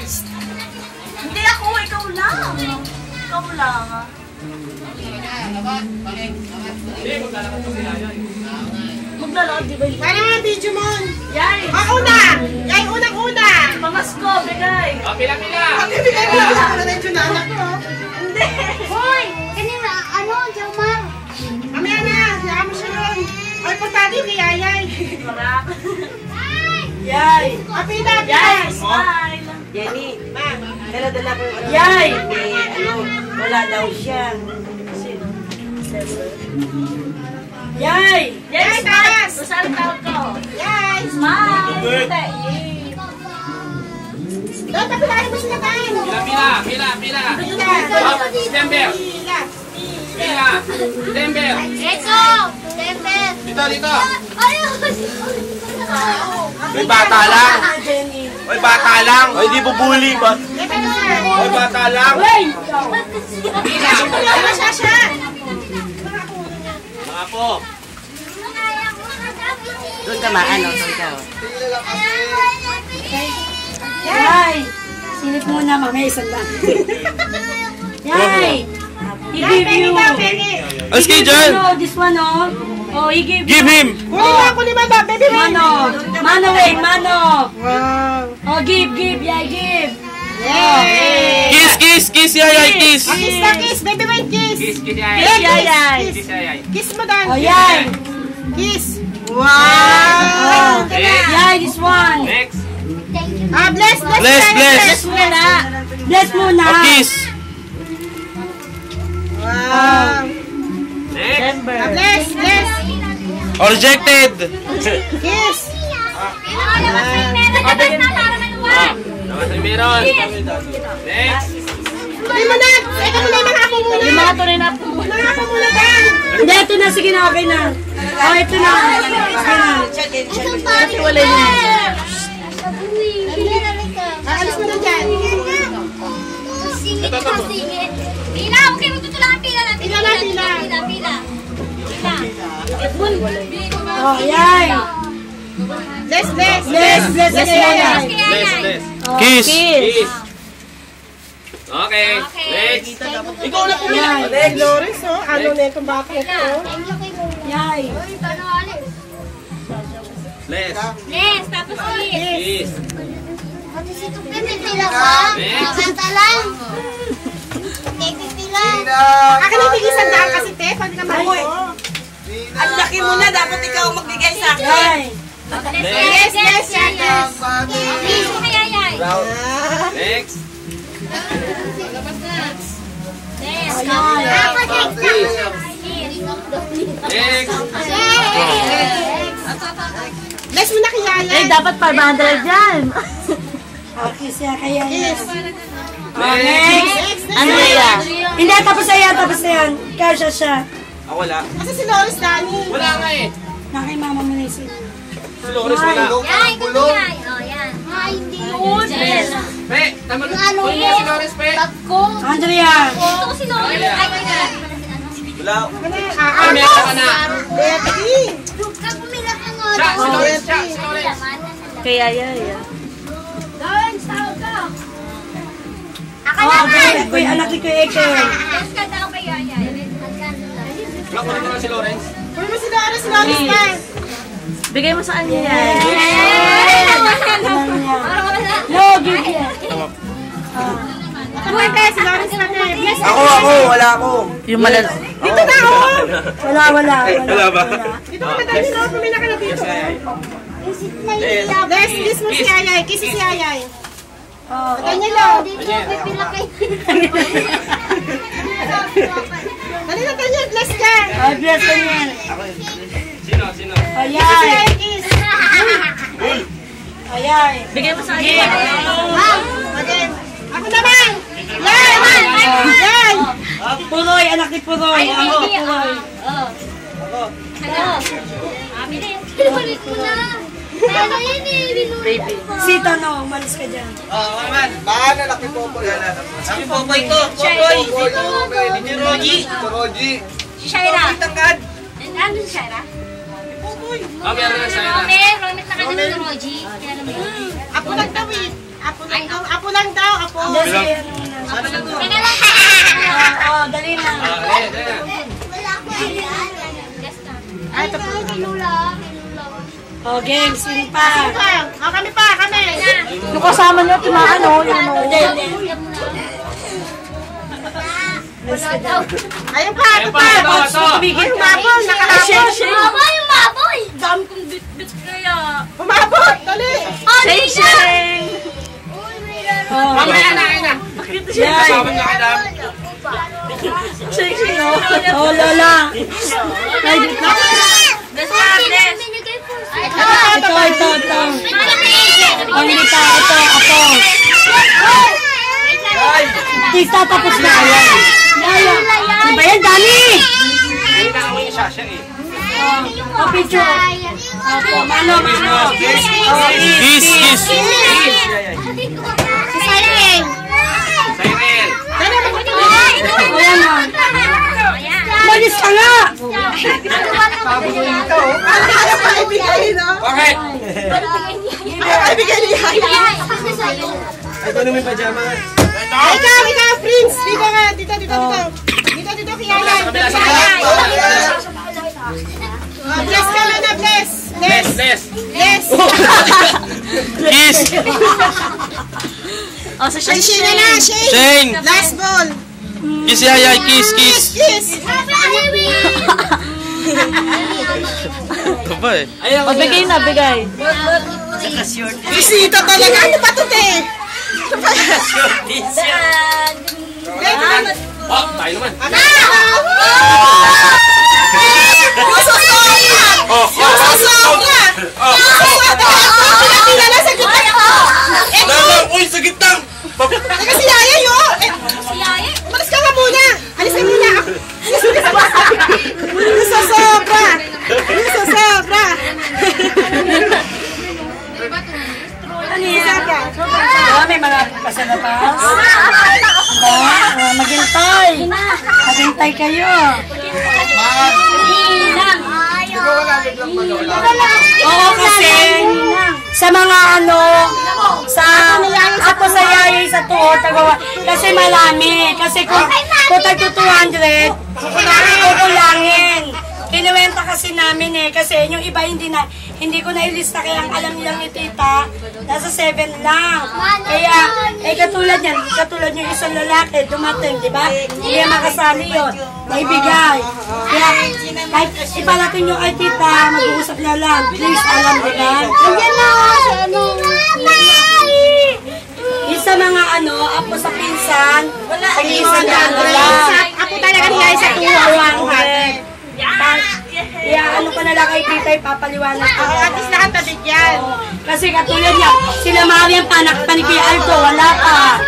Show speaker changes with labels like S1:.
S1: first. Hindi ako, ikaw lang. Ikaw lang. Maglalakad, di ba yun?
S2: Para nga video mo.
S1: Yay!
S2: Una! Yay, unang-una!
S1: Pamasko, bigay!
S3: Pila-pila!
S2: Bibigay mo na medyo na anak ko.
S1: Hindi!
S4: Hoy! Kanina, ano, Jomar?
S2: Mamaya na, hayaan mo siya nun. O, importante yung kay Yayay.
S1: Marak! Yay!
S2: Apila,
S1: Yay! Smile!
S5: Jenny, dala-dala ko yung
S1: Yay!
S5: wala daw siya.
S1: Yay!
S2: Yay, taas!
S1: Saan tawag ko?
S2: Yay!
S1: Smile! Hindi!
S2: Doon, tapilahin mo sila tayo.
S3: Pila! Stember! Pila! Stember!
S4: Eto! Temper!
S3: Dito!
S4: Ayun!
S3: May bata lang! May bata lang! Ay, di bubuli ba? May bata lang!
S1: Wait!
S2: Tuloy mo siya siya.
S3: Mga po!
S5: Doon ka maano, doon ka.
S1: Yay! Silip muna, mamaya isang lang. Yay! He give you.
S3: Let's get John!
S1: This one, oh. Oh, he give
S3: Give him!
S2: Kunin mo ba, baby mo?
S1: Mano, wait, mano.
S2: Wow.
S1: Oh, give, yeah, give.
S3: Kiss! Yayay, kiss!
S2: Kiss na kiss, baby mo kiss.
S3: Kiss,
S1: Kiss, yayay.
S2: Kiss mo dan.
S1: Oh, yay.
S2: Kiss.
S1: Oh,
S2: Wow.
S1: yay, this one.
S3: Next!
S2: Bless.
S1: Bless muna. Bless muna.
S3: Oh, kiss!
S2: Wow.
S3: Next!
S2: Bless.
S3: Oh, rejected!
S2: Kiss.
S3: Naman sa meron! Next!
S2: Tuloy mo na. Ito muna yung mga apo muna.
S1: Yung mga tunay na po.
S2: Mga apo muna dan.
S1: Hindi, ito na. Sige na, okay na. Oh, ito na. Sige na. Wala yun.
S2: Alis mo na dyan.
S4: Pila, okay, magtutulangan pila lang. Pila.
S1: Oh, yay.
S2: Bless.
S1: Bless muna.
S3: Bless!
S1: Oh,
S3: Kiss!
S1: Kiss.
S3: Okay, next!
S2: Ikaw na po yan. Loris, oh. Ano na itong bata ito?
S1: Yay.
S3: Bless!
S4: Yes, tapos ulit.
S3: Kiss!
S4: Pipila ka? Bata lang. Pipila.
S2: Akin ang tigisan daan kasi, te. Pag naman mo.
S5: Ang laki mo na, dapat ikaw magbigay sa akin.
S1: Yay.
S2: Yes.
S4: Please, kayayay.
S3: Next!
S4: Yes.
S3: Next!
S2: Bless mo na kay Yaya.
S1: Eh, dapat 500 yan. Okay siya, kaya
S2: Yes.
S3: Next!
S1: Ano yan? Hindi, tapos na yan. Kasha siya.
S3: Ah, wala.
S2: Kasi si Loris, Dani.
S3: Wala nga eh.
S1: Nakay mama mo na isi.
S3: Si Loris wala.
S4: Yan, ito yan. Oh, yan. Ay, hindi yun. Yes.
S3: Pe, tama na.
S4: Ano
S3: Kunin mo
S4: yun?
S3: si Loris, pe.
S4: Tagko.
S1: Andrea.
S4: Ito ko si Loris. Ay,
S3: Wala.
S2: Ah,
S3: May ka na.
S2: Betty.
S4: Kag pumila ka nga.
S3: Siya, si Loris, siya, si Loris.
S1: Kaya yan.
S4: Lawrence, tawag ka. Aka
S1: Oh,
S4: naman.
S1: okay. Anak ni Kuya Eke.
S4: Yes ka daw kay Yaya.
S3: Wala ko na si Lawrence.
S2: Kunin mo si Loris pa.
S1: Bigay mo sa kanya yan. No, give yan.
S2: Kunin tayo si Loris na te. Bless.
S3: Ako, wala ako.
S1: Yung malala.
S2: Dito na ako.
S1: Wala.
S3: Wala ba?
S2: Dito ka na tayo. Dito pumila ka na dito. Bless. Kiss mo si Yaya. Kiss si Yaya.
S1: Oh,
S2: Kanya lang.
S4: Dito, pipila kay...
S2: Dali na tayo. Bless ka.
S1: bless ka niyan.
S3: Sino?
S2: Kiss si
S1: Ayay.
S2: Yaya. Kiss.
S1: Ayay. Bigay mo sa kanya.
S2: Okay. Ako naman. Yan.
S1: Puroy, anak ni Puroy. Ako, Puroy.
S4: Ano? Bili. Pinulit mo na. Ano yan eh, binulit ko.
S1: Sita, no, umalis ka dyan.
S3: Oo, naman. Baka na laki Popoy. Laki Popoy ko. Popoy. Ni Roji.
S4: Si Shaira.
S3: Tangkad.
S4: Ano si Shaira?
S3: Ah, meron na Shaira.
S4: Romit na kasi ng Roji.
S2: Ako nagtawid. Apo lang daw, apo.
S4: Teka lang.
S1: Oo, dali na.
S2: Ay, ito po.
S1: Oh, game, sino pa?
S2: Kami pa, kami.
S1: Yung kasama nyo, tumakan o. Hindi.
S2: Ayun pa, ito pa. Ay, umabol, nakahapon.
S4: Baboy, yung baboy. Dami kong bit-bit kaya.
S2: Umabot, dali.
S1: Shake, shake. Oh,
S3: Mamaya na, ayun na.
S1: yan.
S3: Kasama niya kayo dam.
S1: Shake, shake, oh. Oh, Lola. Ay, dito. Ito. Oh, hindi pa. Ito, ako. Please, tatapos na. Ayan. Ano ba yan, Dani?
S3: Ayun na ako yung Sasha eh.
S1: Oh, picture. Opo, mano. Oh,
S3: Kiss.
S1: Si Siren.
S3: Cyril.
S1: O, yan o. Malis ka nga.
S2: Ayaw pa ibigay, no?
S3: Bakit?
S2: Ayaw ibigay niya.
S3: Ay, ko naman yung pajama nga.
S2: Ikaw, Prince. Dito nga, dito. Dito, kiyayan.
S3: Sa kabila.
S2: Bless ka na, bless.
S3: Les.
S6: Kiss!
S1: O, sa
S2: Ay, Shane na, Shane.
S6: Shane!
S2: Last ball.
S6: Kiss yaya, kiss!
S2: Kiss.
S6: Ito ba eh?
S1: O, bigay na, bigay.
S2: Bisita talaga. Ano pa ito, te?
S3: Oh, tayo naman.
S2: Pinakilala sa gitna.
S6: Uy, sa gitnang!
S2: Teka, si Yaya yun. Umalis ka nga muna. Alis ka muna. Sobra.
S1: Ano yan? May mga pasalapas. Maghintay. Maghintay kayo. Oo, kasi sa mga ako sa yayay sa tuot, kasi marami. Kasi kung tag 200, kukulangin. Kinuwenta kasi namin kasi yung iba hindi ko nailista, kaya ang alam nilang ni tita, nasa 7 lang. Kaya, katulad yung isang lalaki, dumating, di ba? Hindi makasali yun, naibigay. Kaya, kahit ipalating nyo kay tita, mag-uusap na lang. Please, alam, di ba? Nandiyan na, isa mga apo sa pinsan, nag-iisang lang.
S2: Ako talaga niya sa tuwang.
S1: Kaya ko na lang kay tita, ipapaliwanag ko.
S2: At least nakatabig yan.
S1: Kasi katulad niya, sila Mariam, panak pa ni Kuya Aldo, wala pa.